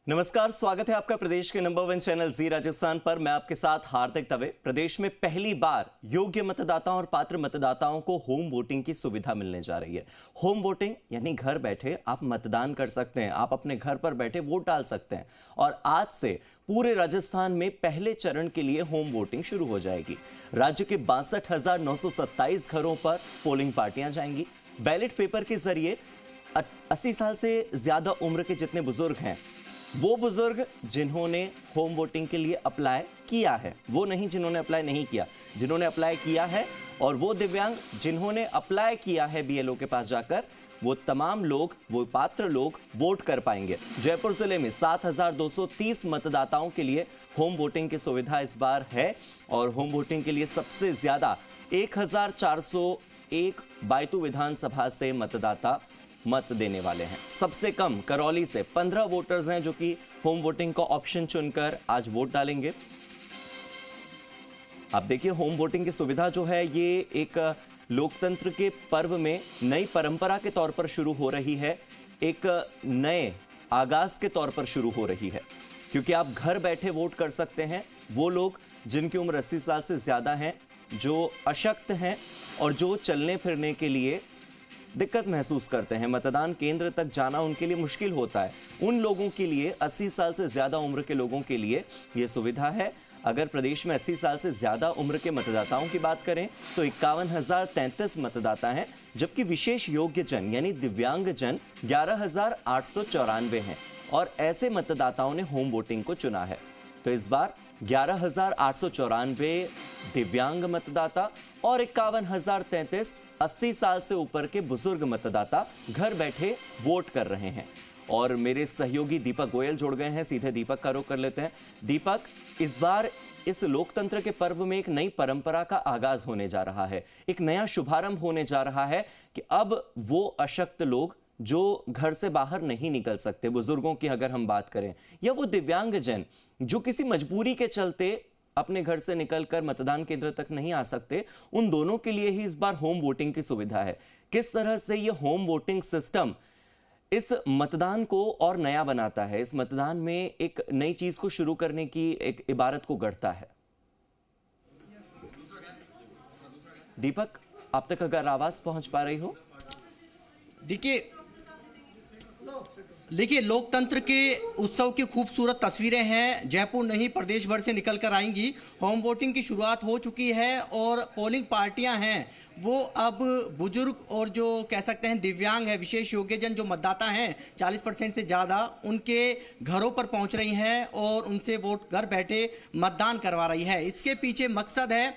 नमस्कार, स्वागत है आपका प्रदेश के नंबर 1 चैनल जी राजस्थान पर। मैं आपके साथ हार्दिक दवे। प्रदेश में पहली बार योग्य मतदाताओं और पात्र मतदाताओं को होम वोटिंग की सुविधा मिलने जा रही है। होम वोटिंग यानी घर बैठे आप मतदान कर सकते हैं, आप अपने घर पर बैठे वोट डाल सकते हैं। और आज से पूरे राजस्थान में पहले चरण के लिए होम वोटिंग शुरू हो जाएगी। राज्य के 62,927 घरों पर पोलिंग पार्टियां जाएंगी। बैलेट पेपर के जरिए 80 साल से ज्यादा उम्र के जितने बुजुर्ग हैं, वो बुजुर्ग जिन्होंने होम वोटिंग के लिए अप्लाई किया है, वो नहीं जिन्होंने अप्लाई नहीं किया, जिन्होंने अप्लाई किया है, और वो दिव्यांग जिन्होंने अप्लाई किया है बीएलओ के पास जाकर, वो तमाम लोग, वो पात्र लोग वोट कर पाएंगे। जयपुर जिले में 7,230 मतदाताओं के लिए होम वोटिंग की सुविधा इस बार है। और होम वोटिंग के लिए सबसे ज्यादा 1,401 बायतू विधानसभा से मतदाता मत देने वाले हैं। सबसे कम करौली से 15 वोटर्स हैं जो कि होम वोटिंग का ऑप्शन चुनकर आज वोट डालेंगे। आप देखिए, होम वोटिंग की सुविधा जो है ये एक लोकतंत्र के पर्व में नई परंपरा के तौर पर शुरू हो रही है, एक नए आगाज के तौर पर शुरू हो रही है, क्योंकि आप घर बैठे वोट कर सकते हैं। वो लोग जिनकी उम्र 80 साल से ज्यादा है, जो अशक्त हैं और जो चलने फिरने के लिए दिक्कत महसूस करते हैं, मतदान केंद्र तक जाना उनके लिए मुश्किल होता है, उन लोगों के लिए, 80 साल से ज्यादा उम्र के लोगों के लिए यह सुविधा है। अगर प्रदेश में 80 साल से ज्यादा उम्र के मतदाताओं की बात करें तो 51,033 मतदाता हैं, जबकि विशेष योग्य जन यानी दिव्यांग जन 11,894 हैं। और ऐसे मतदाताओं ने होम वोटिंग को चुना है। तो इस बार 11,894 दिव्यांग मतदाता और 51,033 80 साल से ऊपर के बुजुर्ग मतदाता घर बैठे वोट कर रहे हैं। और मेरे सहयोगी दीपक गोयल जुड़ गए हैं, सीधे दीपक का रुख कर लेते हैं। दीपक, इस बार इस लोकतंत्र के पर्व में एक नई परंपरा का आगाज होने जा रहा है, एक नया शुभारंभ होने जा रहा है कि अब वो अशक्त लोग जो घर से बाहर नहीं निकल सकते, बुजुर्गों की अगर हम बात करें, या वो दिव्यांगजन जो किसी मजबूरी के चलते अपने घर से निकलकर मतदान केंद्र तक नहीं आ सकते, उन दोनों के लिए ही इस बार होम वोटिंग की सुविधा है। किस तरह से ये होम वोटिंग सिस्टम इस मतदान को और नया बनाता है, इस मतदान में एक नई चीज को शुरू करने की एक इबारत को गढ़ता है? दीपक, आप तक अगर आवाज पहुंच पा रही हो। देखिए, लोकतंत्र के उत्सव की खूबसूरत तस्वीरें हैं, जयपुर नहीं प्रदेश भर से निकल कर आएंगी। होम वोटिंग की शुरुआत हो चुकी है और पोलिंग पार्टियां हैं वो अब बुजुर्ग और जो कह सकते हैं दिव्यांग है, विशेष योग्यजन जो मतदाता हैं 40% से ज़्यादा, उनके घरों पर पहुंच रही हैं और उनसे वोट घर बैठे मतदान करवा रही है। इसके पीछे मकसद है,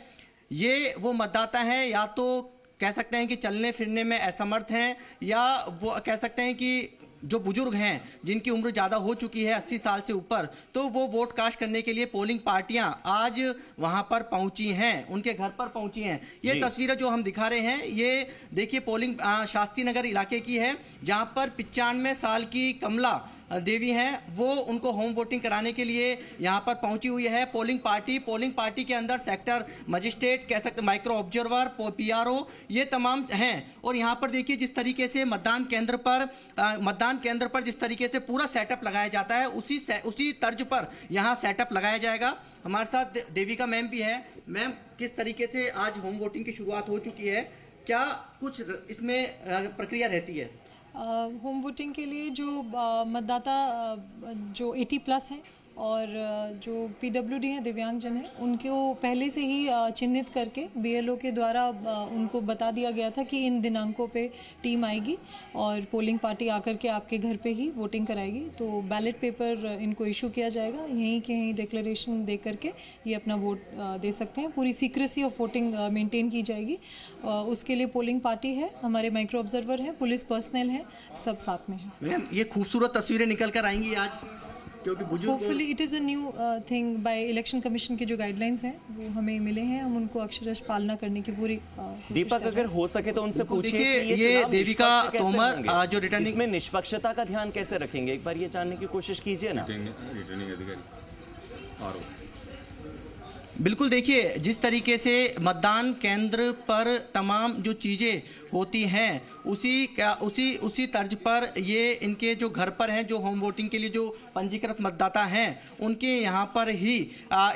ये वो मतदाता हैं या तो कह सकते हैं कि चलने फिरने में असमर्थ हैं, या वो कह सकते हैं कि जो बुजुर्ग हैं जिनकी उम्र ज़्यादा हो चुकी है 80 साल से ऊपर, तो वो वोट कास्ट करने के लिए पोलिंग पार्टियां आज वहां पर पहुंची हैं, उनके घर पर पहुंची हैं। ये तस्वीरें जो हम दिखा रहे हैं, ये देखिए पोलिंग शास्त्री नगर इलाके की है, जहां पर 95 साल की कमला देवी हैं, वो उनको होम वोटिंग कराने के लिए यहाँ पर पहुंची हुई है। पोलिंग पार्टी के अंदर सेक्टर मजिस्ट्रेट, कह सकते माइक्रो ऑब्जर्वर, पीआरओ, ये तमाम हैं। और यहाँ पर देखिए जिस तरीके से मतदान केंद्र पर जिस तरीके से पूरा सेटअप लगाया जाता है, उसी तर्ज पर यहाँ सेटअप लगाया जाएगा। हमारे साथ देविका मैम भी है। मैम, किस तरीके से आज होम वोटिंग की शुरुआत हो चुकी है, क्या कुछ इसमें प्रक्रिया रहती है? होम वोटिंग के लिए जो मतदाता जो 80+ हैं और जो पीडब्ल्यूडी हैं, दिव्यांगजन हैं, उनको पहले से ही चिन्हित करके बीएलओ के द्वारा उनको बता दिया गया था कि इन दिनांकों पे टीम आएगी और पोलिंग पार्टी आकर के आपके घर पे ही वोटिंग कराएगी। तो बैलेट पेपर इनको इशू किया जाएगा, यहीं के यहीं डिक्लेरेशन दे करके ये अपना वोट दे सकते हैं। पूरी सीक्रेसी ऑफ वोटिंग मेंटेन की जाएगी। उसके लिए पोलिंग पार्टी है, हमारे माइक्रो ऑब्जर्वर हैं, पुलिस पर्सनल है, सब साथ में है। मैम, ये खूबसूरत तस्वीरें निकल कर आएंगी आज, क्योंकि hopefully it is a new thing by election commission के जो गाइडलाइंस हैं वो हमें मिले हैं, हम उनको अक्षरश पालना करने की पूरी दीपक, अगर हो सके तो उनसे पूछिए कि ये देविका तोमर जो रिटर्निंग में निष्पक्षता का ध्यान कैसे रखेंगे, एक बार ये जानने की कोशिश कीजिए ना। बिल्कुल, देखिए जिस तरीके से मतदान केंद्र पर तमाम जो चीज़ें होती हैं उसी तर्ज पर ये इनके जो घर पर हैं, जो होम वोटिंग के लिए जो पंजीकृत मतदाता हैं, उनके यहाँ पर ही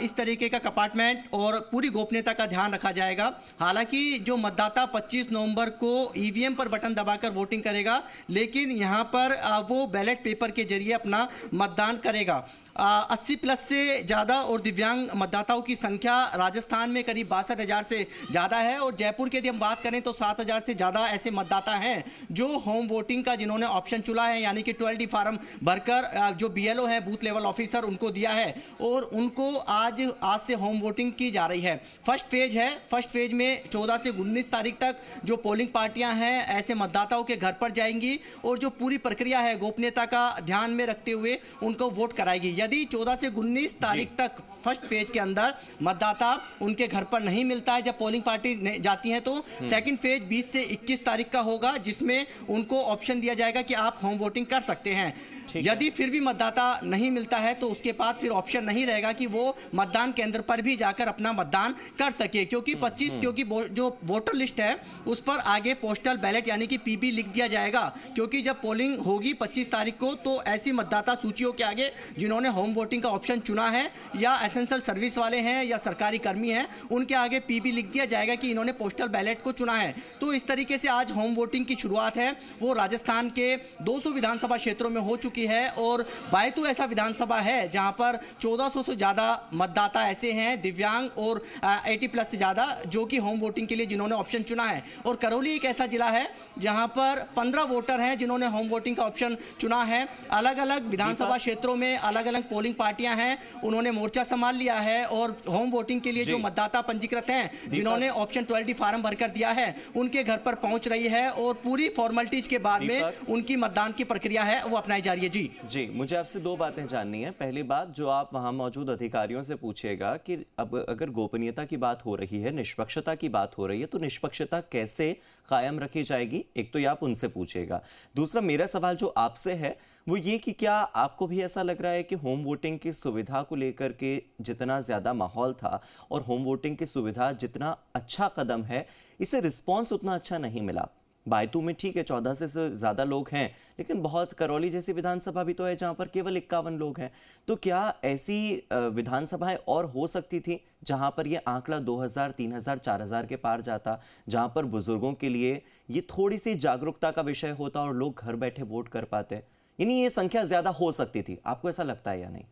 इस तरीके का कंपार्टमेंट और पूरी गोपनीयता का ध्यान रखा जाएगा। हालांकि जो मतदाता 25 नवंबर को ईवीएम पर बटन दबाकर वोटिंग करेगा, लेकिन यहाँ पर वो बैलेट पेपर के जरिए अपना मतदान करेगा। 80 प्लस से ज़्यादा और दिव्यांग मतदाताओं की संख्या राजस्थान में करीब 62,000 से ज़्यादा है, और जयपुर की यदि हम बात करें तो 7,000 से ज़्यादा ऐसे मतदाता हैं जो होम वोटिंग का जिन्होंने ऑप्शन चुना है, यानी कि 12D फार्म भरकर जो BLO है, बूथ लेवल ऑफिसर, उनको दिया है और उनको आज से होम वोटिंग की जा रही है। फर्स्ट फेज है। फर्स्ट फेज में 14 से 19 तारीख तक जो पोलिंग पार्टियां हैं ऐसे मतदाताओं के घर पर जाएंगी और जो पूरी प्रक्रिया है गोपनीयता का ध्यान में रखते हुए उनको वोट कराएगी। यदि 14 से 19 तारीख तक फर्स्ट फेज के अंदर मतदाता उनके घर पर नहीं मिलता है, जब पोलिंग पार्टी जाती है, तो सेकंड फेज 20 से 21 तारीख का होगा, जिसमें उनको ऑप्शन दिया जाएगा कि आप होम वोटिंग कर सकते हैं। यदि फिर भी मतदाता नहीं मिलता है तो उसके पास फिर ऑप्शन नहीं रहेगा कि वो मतदान केंद्र पर भी जाकर अपना मतदान कर सके, क्योंकि क्योंकि जो वोटर लिस्ट है उस पर आगे पोस्टल बैलेट यानी कि PB लिख दिया जाएगा, क्योंकि जब पोलिंग होगी 25 तारीख को तो ऐसी मतदाता सूचियों के आगे जिन्होंने होम वोटिंग का ऑप्शन चुना है या एसेंशियल सर्विस वाले हैं या सरकारी कर्मी हैं, उनके आगे PB लिख दिया जाएगा कि इन्होंने पोस्टल बैलेट को चुना है। तो इस तरीके से आज होम वोटिंग की शुरुआत है वो राजस्थान के 200 विधानसभा क्षेत्रों में हो चुकी है, और बायतू ऐसा विधानसभा है जहां पर 1400 से ज्यादा मतदाता ऐसे हैं दिव्यांग और 80 प्लस से ज्यादा जो कि होम वोटिंग के लिए जिन्होंने ऑप्शन चुना है। और करौली एक ऐसा जिला है जहां पर 15 वोटर हैं जिन्होंने होम वोटिंग का ऑप्शन चुना है। अलग अलग विधानसभा क्षेत्रों में अलग अलग पोलिंग पार्टियां हैं, उन्होंने मोर्चा संभाल लिया है और होम वोटिंग के लिए जो मतदाता पंजीकृत हैं जिन्होंने ऑप्शन 12D फार्म भरकर दिया है उनके घर पर पहुंच रही है और पूरी फॉर्मेलिटीज के बाद में उनकी मतदान की प्रक्रिया है वो अपनाई जा रही है। जी, मुझे आपसे दो बातें जाननी है। पहली बात, जो आप वहां मौजूद अधिकारियों से पूछिएगा कि अब अगर गोपनीयता की बात हो रही है, निष्पक्षता की बात हो रही है, तो निष्पक्षता कैसे कायम रखी जाएगी, एक तो ये आप उनसे पूछिएगा। दूसरा मेरा सवाल जो आपसे है वो ये कि क्या आपको भी ऐसा लग रहा है कि होम वोटिंग की सुविधा को लेकर के जितना ज्यादा माहौल था और होम वोटिंग की सुविधा जितना अच्छा कदम है, इसे रिस्पॉन्स उतना अच्छा नहीं मिला? बायतू में ठीक है 14 से ज्यादा लोग हैं, लेकिन बहुत करौली जैसी विधानसभा भी तो है जहां पर केवल 51 लोग हैं। तो क्या ऐसी विधानसभाएं और हो सकती थी जहां पर ये आंकड़ा 2000, 3000, 4000 के पार जाता, जहां पर बुजुर्गों के लिए ये थोड़ी सी जागरूकता का विषय होता और लोग घर बैठे वोट कर पाते? यानी ये संख्या ज्यादा हो सकती थी, आपको ऐसा लगता है या नहीं?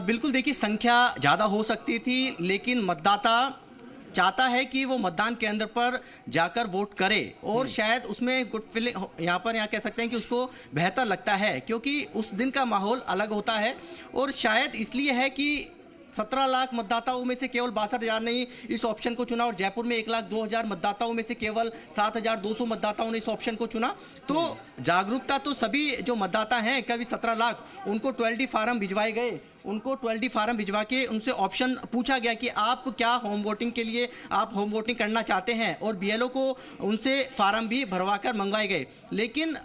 बिल्कुल, देखिए संख्या ज्यादा हो सकती थी, लेकिन मतदाता चाहता है कि वो मतदान केंद्र पर जाकर वोट करे और शायद उसमें गुड फीलिंग यहाँ कह सकते हैं कि उसको बेहतर लगता है, क्योंकि उस दिन का माहौल अलग होता है। और शायद इसलिए है कि 17 लाख मतदाताओं में से केवल 62,000 ने इस ऑप्शन को चुना और जयपुर में 1,02,000 मतदाताओं में से केवल 7,200 मतदाताओं ने इस ऑप्शन को चुना। तो जागरूकता तो सभी जो मतदाता हैं, कभी 17 लाख उनको 12D फार्म भिजवाए गए, उनको 12D फार्म भिजवा के उनसे ऑप्शन पूछा गया कि आप क्या होम वोटिंग के लिए आप होम वोटिंग करना चाहते हैं, और BLO को उनसे फार्म भी भरवाकर मंगवाए गए। लेकिन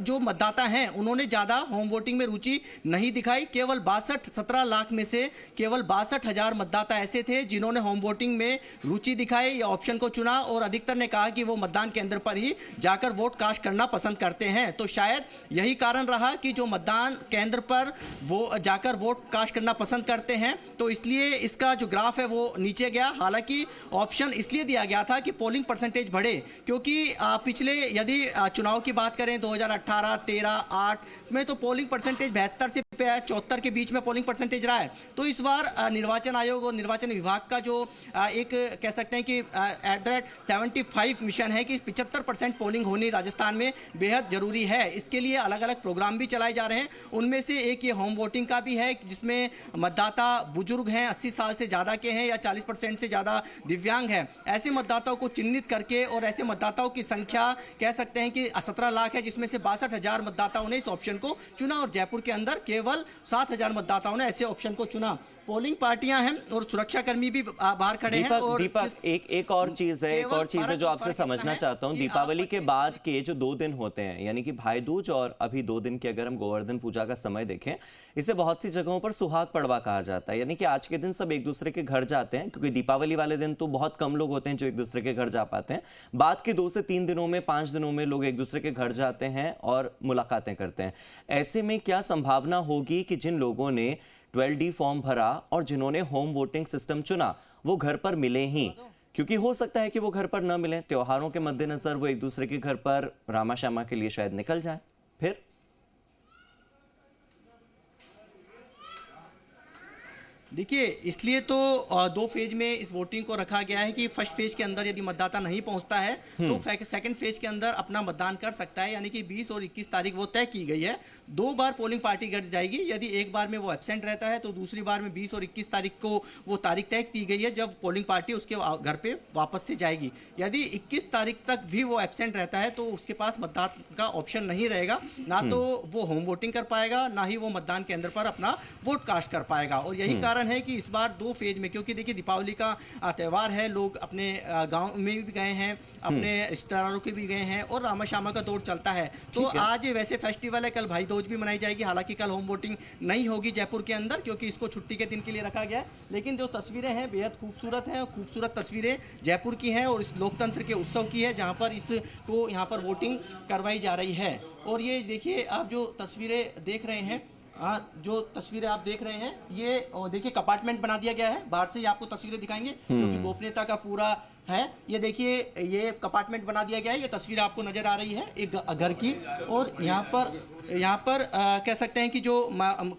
जो मतदाता हैं उन्होंने ज़्यादा होम वोटिंग में रुचि नहीं दिखाई। केवल 17 लाख में से केवल 62,000 मतदाता ऐसे थे जिन्होंने होम वोटिंग में रुचि दिखाई या ऑप्शन को चुना, और अधिकतर ने कहा कि वो मतदान केंद्र पर ही जाकर वोट कास्ट करना पसंद करते हैं। तो शायद यही कारण रहा कि जो मतदान केंद्र पर वो जाकर वोट कास्ट करना पसंद करते हैं, तो इसलिए इसका जो ग्राफ है वो नीचे गया। हालांकि ऑप्शन इसलिए दिया गया था कि पोलिंग परसेंटेज बढ़े, क्योंकि पिछले यदि चुनाव की बात करें 2018, 13, 8 में तो पोलिंग परसेंटेज 72 से 74 के बीच में पोलिंग परसेंटेज रहा है। तो इस बार निर्वाचन आयोग और निर्वाचन विभाग का जो एक कह सकते हैं कि एट 75 मिशन है कि 75% पोलिंग होनी राजस्थान में बेहद जरूरी है। इसके लिए अलग अलग प्रोग्राम भी चलाए जा रहे हैं, उनमें से एक ये होम वोटिंग का भी है जिसमें मतदाता बुजुर्ग हैं, 80 साल से ज़्यादा के हैं या 40% से ज़्यादा दिव्यांग हैं। ऐसे मतदाताओं को चिन्हित करके, और ऐसे मतदाताओं की संख्या कह सकते हैं कि 17 लाख है, जिसमें से 62,000 मतदाताओं ने इस ऑप्शन को चुना और जयपुर के अंदर केवल 7,000 मतदाताओं ने ऐसे ऑप्शन को चुना। पोलिंग पार्टियां हैं और सुरक्षाकर्मी भी बाहर खड़े हैं। और दीपक एक और चीज है जो आपसे समझना चाहता हूं। दीपावली के बाद के जो 2 दिन होते हैं, यानी कि भाई दूज और अभी 2 दिन की अगर हम गोवर्धन पूजा का समय देखें, इसे बहुत सी जगहों पर सुहाग पड़वा कहा जाता है। यानी कि आज के दिन सब एक दूसरे के घर जाते हैं, क्योंकि दीपावली वाले दिन तो बहुत कम लोग होते हैं जो एक दूसरे के घर जा पाते हैं। बाद के 2 से 3 दिनों में, 5 दिनों में लोग एक दूसरे के घर जाते हैं और मुलाकातें करते हैं। ऐसे में क्या संभावना होगी कि जिन लोगों ने 12D फॉर्म भरा और जिन्होंने होम वोटिंग सिस्टम चुना वो घर पर मिले ही? क्योंकि हो सकता है कि वो घर पर न मिलें, त्योहारों के मद्देनजर वो एक दूसरे के घर पर रामा श्यामा के लिए शायद निकल जाए। फिर देखिए, इसलिए तो 2 फेज में इस वोटिंग को रखा गया है कि फर्स्ट फेज के अंदर यदि मतदाता नहीं पहुंचता है तो सेकंड फेज के अंदर अपना मतदान कर सकता है। यानी कि 20 और 21 तारीख वो तय की गई है। 2 बार पोलिंग पार्टी घर जाएगी। यदि एक बार में वो एब्सेंट रहता है तो दूसरी बार में 20 और 21 तारीख को वो तारीख तय की गई है जब पोलिंग पार्टी उसके घर पे वापस से जाएगी। यदि 21 तारीख तक भी वो एब्सेंट रहता है तो उसके पास मतदान का ऑप्शन नहीं रहेगा। ना तो वो होम वोटिंग कर पाएगा, ना ही वो मतदान केंद्र पर अपना वोट कास्ट कर पाएगा। और यही कारण है कि इस बार 2 फेज में, क्योंकि देखिए दीपावली का त्यौहार है, लोग अपने गांव में भी गए हैं, अपने रिश्तेदारों के भी गए हैं और रामा श्यामा का दौर चलता है। तो आज वैसे फेस्टिवल है, कल भाई दूज भी मनाई जाएगी। हालांकि कल होम वोटिंग नहीं होगी जयपुर के अंदर, क्योंकि इसको छुट्टी के दिन के लिए रखा गया है। लेकिन जो तस्वीरें हैं बेहद खूबसूरत हैं, खूबसूरत तस्वीरें जयपुर की हैं और इस लोकतंत्र के उत्सव की है, जहाँ पर इसको यहाँ पर वोटिंग करवाई जा रही है। और ये देखिए, आप जो तस्वीरें देख रहे हैं, जो तस्वीरें आप देख रहे हैं, ये देखिए कंपार्टमेंट बना दिया गया है। बाहर से ही आपको तस्वीरें दिखाएंगे क्योंकि गोपनीयता का पूरा है। ये देखिए, ये कंपार्टमेंट बना दिया गया है। ये तस्वीर आपको नजर आ रही है एक घर की। और यहाँ पर कह सकते हैं कि जो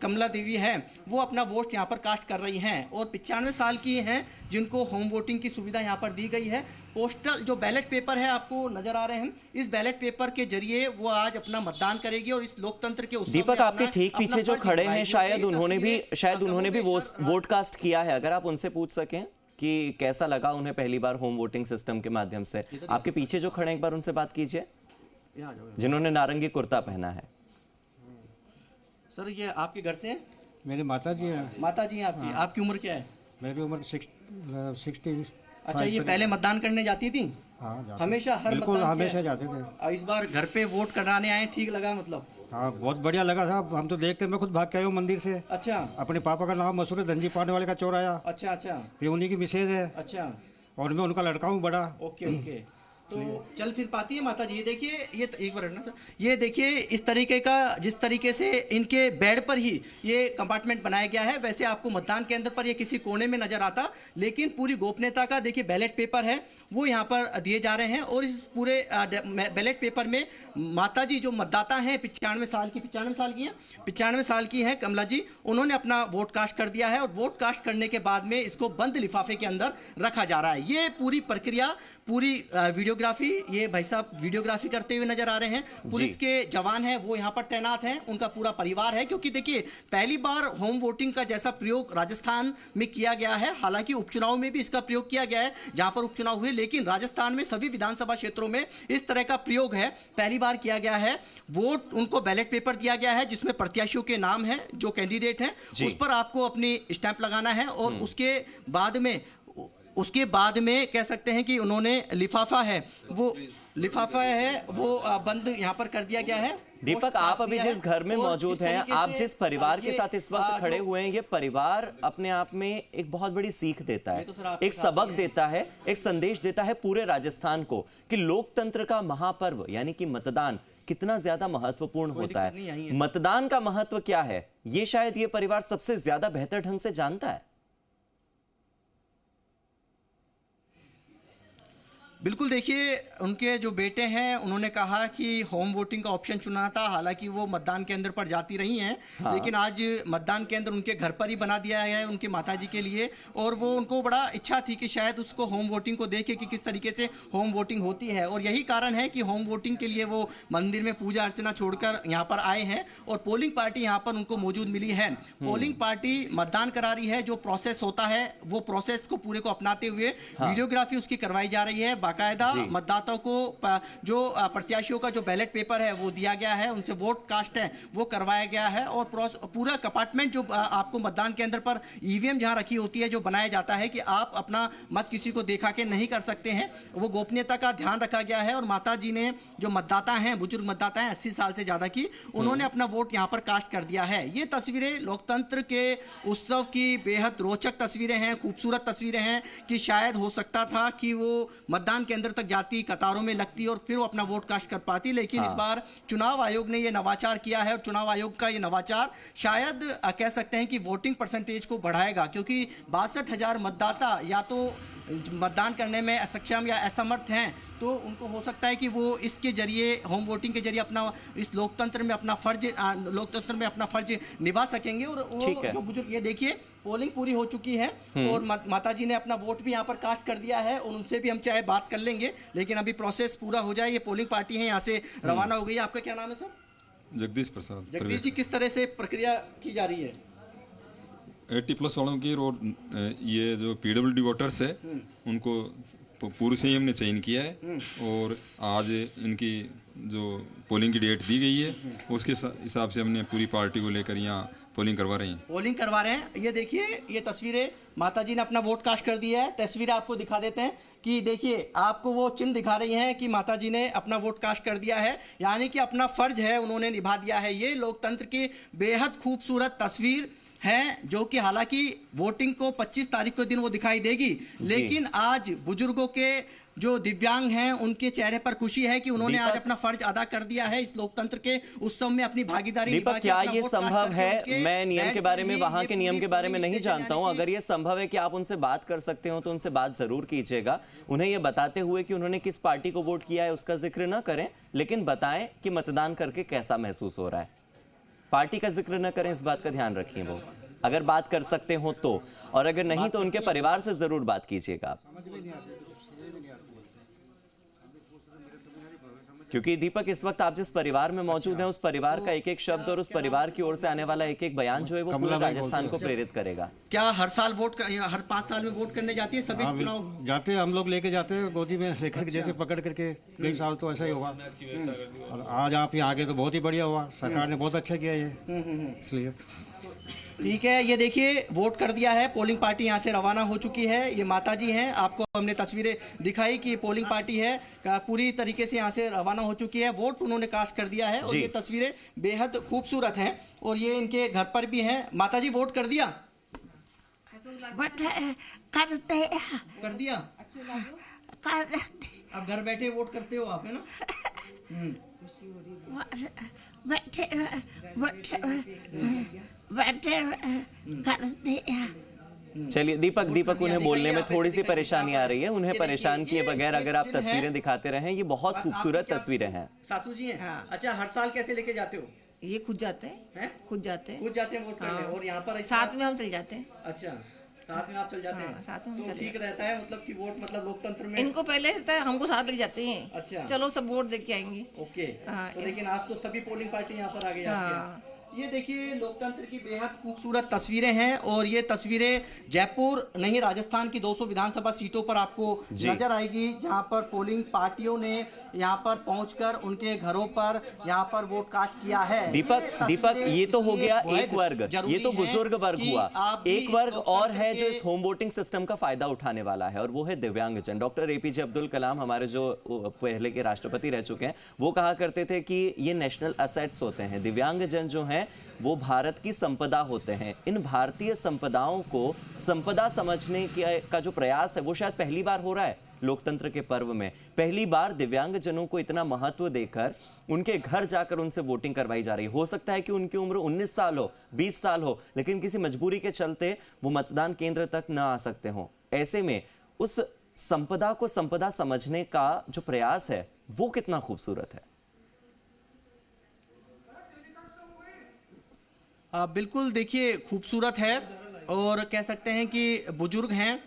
कमला देवी है वो अपना वोट यहाँ पर कास्ट कर रही हैं और 95 साल की हैं, जिनको होम वोटिंग की सुविधा यहाँ पर दी गई है। पोस्टल जो बैलेट पेपर है आपको नजर आ रहे हैं, इस बैलेट पेपर के जरिए वो आज अपना मतदान करेगी और इस लोकतंत्र के उत्सव दीपक आपके ठीक पीछे जो खड़े हैं, शायद उन्होंने भी वोट कास्ट किया है। अगर आप उनसे पूछ सकें कि कैसा लगा उन्हें पहली बार होम वोटिंग सिस्टम के माध्यम से। आपके पीछे जो खड़े हैं, एक बार उनसे बात कीजिए, जिन्होंने नारंगी कुर्ता पहना है। सर, ये आपके घर से हैं? मेरी माता जी हैं। माता जी हैं आपकी? हाँ। आपकी उम्र क्या है? मेरी उम्र 60। अच्छा, ये पहले मतदान करने जाती थी? हाँ, हमेशा बिल्कुल हमेशा जाते थे। इस बार घर पे वोट कराने आए, ठीक लगा? मतलब हाँ, बहुत बढ़िया लगा साहब। हम तो देखते, मैं खुद भाग के आया हूँ मंदिर से। अच्छा। अपने पापा का नाम मशहूर है, धनजी पाने वाले का चोर आया। अच्छा अच्छा। फिर उन्हीं की मिसेज है। अच्छा। और मैं उनका लड़का हूँ बड़ा। Okay okay. तो चल फिर पाती है माता जी। ये देखिए, ये एक बार ना सर, ये देखिए इस तरीके का, जिस तरीके से इनके बेड पर ही ये कंपार्टमेंट बनाया गया है, वैसे आपको मतदान केंद्र पर ये किसी कोने में नजर आता, लेकिन पूरी गोपनीयता का देखिए बैलेट पेपर है वो यहाँ पर दिए जा रहे हैं। और इस पूरे बैलेट पेपर में माता जी जो मतदाता हैं 95 साल की हैं कमला जी, उन्होंने अपना वोट कास्ट कर दिया है और वोट कास्ट करने के बाद में इसको बंद लिफाफे के अंदर रखा जा रहा है। ये पूरी प्रक्रिया, पूरी वीडियोग्राफी, ये भाई साहब वीडियोग्राफी करते हुए नजर आ रहे हैं। पुलिस के जवान हैं वो यहाँ पर तैनात हैं, उनका पूरा परिवार है, क्योंकि देखिए पहली बार होम वोटिंग का जैसा प्रयोग राजस्थान में किया गया है। हालांकि उपचुनाव में भी इसका प्रयोग किया गया है जहां पर उपचुनाव हुए, लेकिन राजस्थान में सभी विधानसभा क्षेत्रों में इस तरह का प्रयोग है, पहली बार किया गया है। वोट उनको बैलेट पेपर दिया गया है जिसमें प्रत्याशियों के नाम है, जो कैंडिडेट हैं उस पर आपको अपनी स्टैंप लगाना है। और उसके बाद में कह सकते हैं कि उन्होंने लिफाफा है वो बंद यहाँ पर कर दिया गया है। दीपक, आप अभी जिस घर में मौजूद हैं, आप जिस परिवार के साथ इस वक्त खड़े हुए हैं, ये परिवार अपने आप में एक बहुत बड़ी सीख देता है, एक सबक देता है, एक संदेश देता है पूरे राजस्थान को कि लोकतंत्र का महापर्व यानी कि मतदान कितना ज्यादा महत्वपूर्ण होता है। मतदान का महत्व क्या है, ये शायद ये परिवार सबसे ज्यादा बेहतर ढंग से जानता है। बिल्कुल, देखिए उनके जो बेटे हैं उन्होंने कहा कि होम वोटिंग का ऑप्शन चुना था। हालांकि वो मतदान केंद्र पर जाती रही हैं, हाँ। लेकिन आज मतदान केंद्र उनके घर पर ही बना दिया है उनके माताजी के लिए। और वो उनको बड़ा इच्छा थी कि शायद उसको होम वोटिंग को देखे कि किस तरीके से होम वोटिंग होती है। और यही कारण है कि होम वोटिंग के लिए वो मंदिर में पूजा अर्चना छोड़कर यहाँ पर आए हैं और पोलिंग पार्टी यहाँ पर उनको मौजूद मिली है। पोलिंग पार्टी मतदान करा रही है, जो प्रोसेस होता है वो प्रोसेस को पूरे को अपनाते हुए वीडियोग्राफी उसकी करवाई जा रही है। बाकायदा मतदाताओं को जो प्रत्याशियों का जो बैलेट पेपर है वो दिया गया है, उनसे वोट कास्ट है वो करवाया गया है और पूरा कंपार्टमेंट जो आपको मतदान केंद्र पर ईवीएम जहां रखी होती है जो बनाया जाता है कि आप अपना मत किसी को देखा के नहीं कर सकते हैं, वो गोपनीयता का ध्यान रखा गया है। और माता जी ने जो मतदाता हैं, बुजुर्ग मतदाता हैं 80 साल से ज्यादा की, उन्होंने अपना वोट यहां पर कास्ट कर दिया है। ये तस्वीरें लोकतंत्र के उत्सव की बेहद रोचक तस्वीरें हैं, खूबसूरत तस्वीरें हैं कि शायद हो सकता था कि वो मतदान केंद्र तक जाती, कतारों में लगती और फिर वो अपना वोट कास्ट कर पाती, लेकिन इस बार चुनाव आयोग ने ये नवाचार किया है और चुनाव आयोग का ये नवाचार शायद कह सकते हैं कि वोटिंग परसेंटेज को बढ़ाएगा, क्योंकि 62,000 मतदाता या तो मतदान करने में असक्षम या असमर्थ हैं, तो उनको हो सकता है कि वो इसके जरिए, होम वोटिंग के जरिए अपना इस लोकतंत्र में अपना फर्ज निभा सकेंगे। और वो जो बुजुर्ग, ये देखिए पोलिंग पूरी हो चुकी है और माता जी ने अपना वोट भी यहाँ पर कास्ट कर दिया है और उनसे भी हम चाहे बात कर लेंगे, लेकिन अभी प्रोसेस पूरा हो जाए। ये पोलिंग पार्टी है यहाँ से रवाना हो गई है। आपका क्या नाम है सर? जगदीश प्रसाद। जगदीश जी, किस तरह से प्रक्रिया की जा रही है? 80+ वालों की और ये जो PWD वोटर्स है उनको पूर्व से ही हमने चयन किया है और आज इनकी जो पोलिंग की डेट दी गई है उसके हिसाब से हमने पूरी पार्टी को लेकर यहाँ पोलिंग करवा रहे हैं। ये देखिए, ये तस्वीरें, माता जी ने अपना वोट कास्ट कर दिया है। तस्वीरें आपको दिखा देते हैं कि देखिए, आपको वो चिन्ह दिखा रही हैं कि माता जी ने अपना वोट कास्ट कर दिया है, यानी कि अपना फर्ज है उन्होंने निभा दिया है। ये लोकतंत्र की बेहद खूबसूरत तस्वीर है, जो कि हालांकि वोटिंग को 25 तारीख को दिन वो दिखाई देगी, लेकिन आज बुजुर्गों के जो दिव्यांग हैं उनके चेहरे पर खुशी है कि उन्होंने आज अपना फर्ज अदा कर दिया है, इस लोकतंत्र के उत्सव में अपनी भागीदारी। दीपक, क्या ये संभव है? मैं नियम के बारे में, वहां के नियम के बारे में नहीं जानता हूं। अगर ये संभव है कि आप उनसे बात कर सकते हो तो उनसे बात जरूर कीजिएगा। उन्हें ये बताते हुए कि उन्होंने किस पार्टी को वोट किया है उसका जिक्र न करें, लेकिन बताएं कि मतदान करके कैसा महसूस हो रहा है। पार्टी का जिक्र न करें, इस बात का ध्यान रखिए वो, अगर बात कर सकते हो तो, और अगर नहीं तो उनके परिवार से जरूर बात कीजिएगा। क्योंकि दीपक, इस वक्त आप जिस परिवार में मौजूद हैं उस परिवार का एक एक शब्द और उस परिवार की ओर से आने वाला एक एक बयान जो है वो पूरे राजस्थान को प्रेरित करेगा। क्या हर साल हर 5 साल में वोट करने जाती है सभी चुनाव? जाते हैं, हम लोग लेके जाते हैं गोदी में लेकर के, जैसे पकड़ करके। कई साल तो ऐसा ही हुआ और आज आप यहाँ आगे तो बहुत ही बढ़िया हुआ, सरकार ने बहुत अच्छा किया ये, इसलिए ठीक है। ये देखिए, वोट कर दिया है, पोलिंग पार्टी यहाँ से रवाना हो चुकी है। ये माता जी हैं, आपको हमने तस्वीरें दिखाई कि पोलिंग पार्टी है पूरी तरीके से यहाँ से रवाना हो चुकी है, वोट उन्होंने कास्ट कर दिया है और ये तस्वीरें बेहद खूबसूरत हैं और ये इनके घर पर भी हैं। माता जी, वोट कर दिया? कर दिया। अब घर बैठे वोट करते हो आप, है ना? चलिए दीपक, उन्हें बोलने में थोड़ी सी परेशानी आ रही है, उन्हें परेशान किए बगैर अगर आप तस्वीरें दिखाते रहें। ये बहुत खूबसूरत तस्वीरें हैं। सासू जी हैं? अच्छा, हर साल कैसे लेके जाते हो? ये खुद जाते हैं, खुद जाते हैं वोट करने। और यहाँ पर साथ में हम चल जाते हैं। अच्छा, साथ में आप चल जाते हैं? साथ में तो ठीक रहता है, मतलब कि वोट, मतलब लोकतंत्र में इनको पहले रहता है, हमको साथ ले जाते हैं। अच्छा, चलो सब वोट दे के आएंगे। ओके। तो लेकिन आज तो सभी पोलिंग पार्टी यहाँ पर आ गई। ये देखिए, लोकतंत्र की बेहद खूबसूरत तस्वीरें हैं और ये तस्वीरें जयपुर नहीं, राजस्थान की 200 विधानसभा सीटों पर आपको नजर आएगी, जहां पर पोलिंग पार्टियों ने यहां पर पहुंचकर उनके घरों पर यहां पर वोट कास्ट किया है। दीपक, ये तो हो गया एक वर्ग, ये तो बुजुर्ग वर्ग हुआ। एक वर्ग और है जो इस होम वोटिंग सिस्टम का फायदा उठाने वाला है और वो है दिव्यांगजन। डॉक्टर APJ अब्दुल कलाम, हमारे जो पहले के राष्ट्रपति रह चुके हैं, वो कहा करते थे कि ये नेशनल असेट्स होते हैं। दिव्यांगजन जो हैं वो भारत की संपदा होते हैं। इन भारतीय संपदाओं को संपदा समझने का जो प्रयास है वो शायद पहली बार हो रहा है लोकतंत्र के पर्व में। पहली बार दिव्यांगजनों को इतना महत्व देकर उनके घर जाकर उनसे वोटिंग करवाई जा रही है। हो सकता है कि उनकी उम्र 19 साल हो, 20 साल हो, लेकिन किसी मजबूरी के चलते वो मतदान केंद्र तक न आ सकते हो। ऐसे में उस संपदा को संपदा समझने का जो प्रयास है वो कितना खूबसूरत है। बिल्कुल, देखिए खूबसूरत है और कह सकते हैं कि बुजुर्ग हैं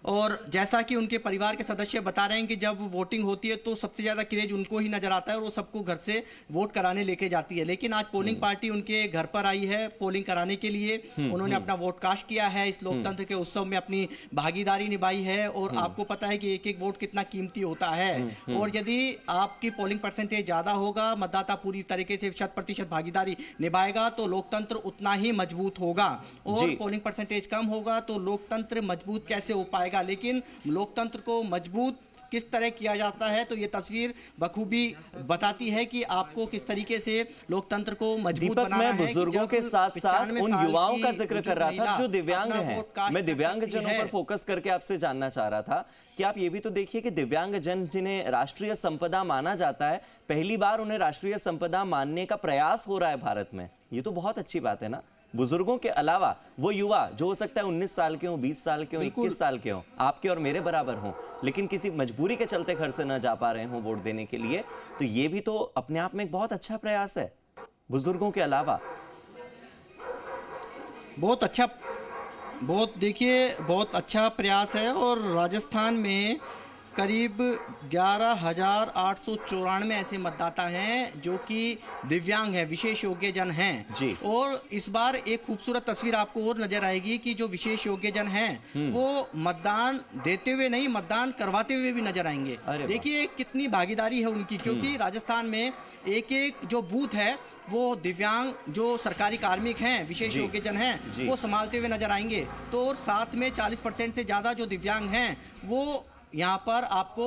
और जैसा कि उनके परिवार के सदस्य बता रहे हैं कि जब वोटिंग होती है तो सबसे ज़्यादा क्रेज उनको ही नजर आता है और वो सबको घर से वोट कराने लेके जाती है। लेकिन आज पोलिंग पार्टी उनके घर पर आई है पोलिंग कराने के लिए। उन्होंने अपना वोट कास्ट किया है, इस लोकतंत्र के उत्सव में अपनी भागीदारी निभाई है। और आपको पता है कि एक एक वोट कितना कीमती होता है। और यदि आपकी पोलिंग परसेंटेज ज़्यादा होगा, मतदाता पूरी तरीके से 100% भागीदारी निभाएगा तो लोकतंत्र उतना ही मजबूत होगा। और पोलिंग परसेंटेज कम होगा तो लोकतंत्र मजबूत कैसे हो पाएगा। लेकिन लोकतंत्र को मजबूत किस तरह किया जाता है तो ये तस्वीर बखूबी बताती है कि आपको किस तरीके से लोकतंत्र को मजबूत बनाना है। मैं बुजुर्गों के साथ साथ उन युवाओं का जिक्र कर रहा था जो दिव्यांग हैं। मैं दिव्यांग जनों पर फोकस करके आपसे जानना चाह रहा था कि आप ये भी तो देखिए कि दिव्यांग जन जिन्हें राष्ट्रीय संपदा माना जाता है, पहली बार उन्हें राष्ट्रीय संपदा मानने का प्रयास हो रहा है भारत में। ये तो बहुत अच्छी बात है ना। बुजुर्गों के अलावा वो युवा जो हो सकता है 19 साल के हों, 20 साल के हों, 21 साल के हों, आपके और मेरे बराबर हों, लेकिन किसी मजबूरी के चलते घर से न जा पा रहे हों वोट देने के लिए, तो ये भी तो अपने आप में एक बहुत अच्छा प्रयास है बुजुर्गों के अलावा। बहुत अच्छा प्रयास है। और राजस्थान में करीब 11,894 ऐसे मतदाता हैं जो कि दिव्यांग हैं, विशेष योग्यजन हैं जी। और इस बार एक खूबसूरत तस्वीर आपको और नजर आएगी कि जो विशेष योग्यजन हैं वो मतदान देते हुए नहीं, मतदान करवाते हुए भी नजर आएंगे। देखिए कितनी भागीदारी है उनकी, क्योंकि राजस्थान में एक एक जो बूथ है वो दिव्यांग जो सरकारी कार्मिक हैं, विशेष योग्यजन हैं, वो संभालते हुए नजर आएंगे। तो साथ में 40% से ज़्यादा जो दिव्यांग हैं वो यहाँ पर आपको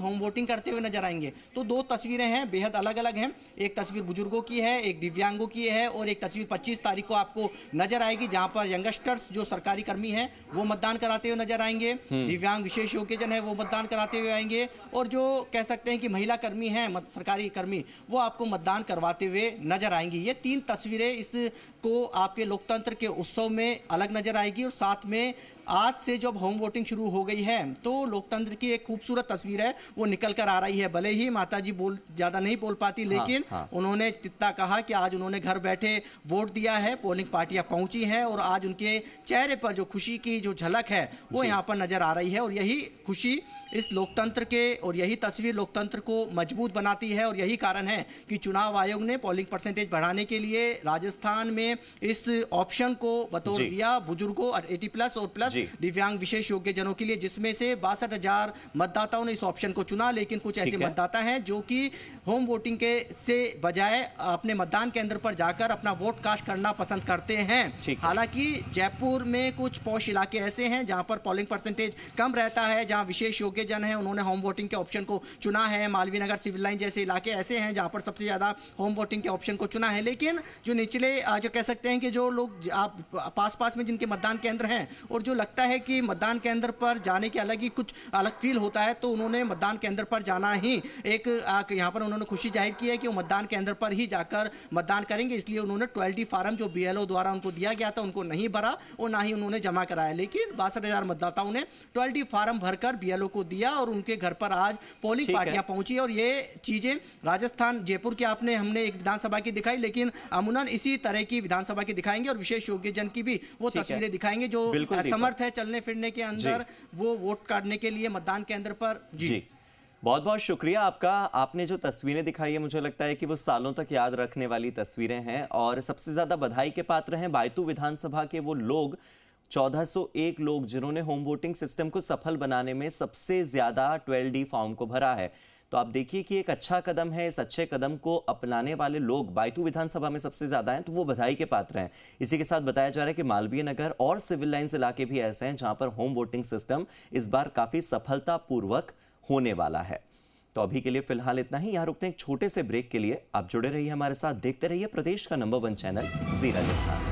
होम वोटिंग करते हुए नजर आएंगे। तो दो तस्वीरें हैं, बेहद अलग अलग हैं। एक तस्वीर बुजुर्गों की है, एक दिव्यांगों की है, और एक तस्वीर 25 तारीख को आपको नजर आएगी जहाँ पर यंगस्टर्स जो सरकारी कर्मी हैं वो मतदान कराते हुए नजर आएंगे, दिव्यांग विशेष योग्यजन है वो मतदान कराते हुए आएंगे, और जो कह सकते हैं कि महिला कर्मी हैं, सरकारी कर्मी, वो आपको मतदान करवाते हुए नजर आएंगी। ये 3 तस्वीरें इसको आपके लोकतंत्र के उत्सव में अलग नजर आएगी। और साथ में आज से जब होम वोटिंग शुरू हो गई है तो लोकतंत्र की एक खूबसूरत तस्वीर है वो निकल कर आ रही है। भले ही माताजी ज्यादा नहीं बोल पाती, लेकिन उन्होंने इतना कहा कि आज उन्होंने घर बैठे वोट दिया है, पोलिंग पार्टियां पहुंची हैं और आज उनके चेहरे पर जो खुशी की जो झलक है वो यहाँ पर नजर आ रही है। और यही खुशी इस लोकतंत्र के और यही तस्वीर लोकतंत्र को मजबूत बनाती है। और यही कारण है कि चुनाव आयोग ने पोलिंग परसेंटेज बढ़ाने के लिए राजस्थान में इस ऑप्शन को बतौर दिया बुजुर्गों 80+ और प्लस दिव्यांग विशेष योग्य जनों के लिए, जिसमें से 62,000 मतदाताओं ने इस ऑप्शन को चुना। लेकिन कुछ ऐसे मतदाता हैं जो कि होम वोटिंग के से बजाय अपने मतदान केंद्र पर जाकर अपना वोट कास्ट करना पसंद करते हैं। हालांकि जयपुर में कुछ पॉश इलाके ऐसे हैं जहां पर पोलिंग परसेंटेज कम रहता है, जहां विशेष योग्य जन है उन्होंने होम वोटिंग के ऑप्शन को चुना है। मालवीय नगर, सिविल लाइन जैसे इलाके ऐसे हैं जहां पर सबसे ज्यादा होम वोटिंग के ऑप्शन को चुना है। लेकिन जो निचले जो कह सकते हैं कि जो लोग पास में जिनके मतदान केंद्र हैं और जो लगता है कि मतदान केंद्र पर जाने के अलग ही कुछ अलग फील होता है, तो उन्होंने मतदान केंद्र पर जाना ही एक यहाँ पर उन्होंने खुशी जाहिर की है कि वो मतदान केंद्र पर ही जाकर मतदान करेंगे। इसलिए उन्होंने 12D फॉर्म जो BLO द्वारा उनको दिया गया था उनको नहीं भरा और ना ही उन्होंने जमा कराया। लेकिन 62,000 मतदाताओं ने 12D फॉर्म भरकर BLO को दिया और उनके घर पर आज पोलिंग पार्टियां पहुंची। और ये चीजें राजस्थान, जयपुर की हमने एक विधानसभा की दिखाई, लेकिन अमूनन इसी तरह की विधानसभा की दिखाएंगे और विशेष योग्य जन की भी वो तस्वीरें दिखाएंगे जो असमर्थ है चलने फिरने के अंदर, वो वोट काटने के लिए मतदान केंद्र पर। जी बहुत बहुत शुक्रिया आपका। आपने जो तस्वीरें दिखाई है मुझे लगता है कि वो सालों तक याद रखने वाली तस्वीरें हैं और सबसे ज्यादा बधाई के पात्र हैं बायतू विधानसभा के वो लोग, 1401 लोग जिन्होंने होम वोटिंग सिस्टम को सफल बनाने में सबसे ज्यादा 12D फॉर्म को भरा है। तो आप देखिए कि एक अच्छा कदम है। इस अच्छे कदम को अपनाने वाले लोग बायतू विधानसभा में सबसे ज्यादा हैं, तो वो बधाई के पात्र हैं। इसी के साथ बताया जा रहा है कि मालवीय नगर और सिविल लाइंस इलाके भी ऐसे हैं जहां पर होम वोटिंग सिस्टम इस बार काफी सफलतापूर्वक होने वाला है। तो अभी के लिए फिलहाल इतना ही। यहां रुकते हैं एक छोटे से ब्रेक के लिए। आप जुड़े रहिए हमारे साथ, देखते रहिए प्रदेश का नंबर 1 चैनल जी राजस्थान।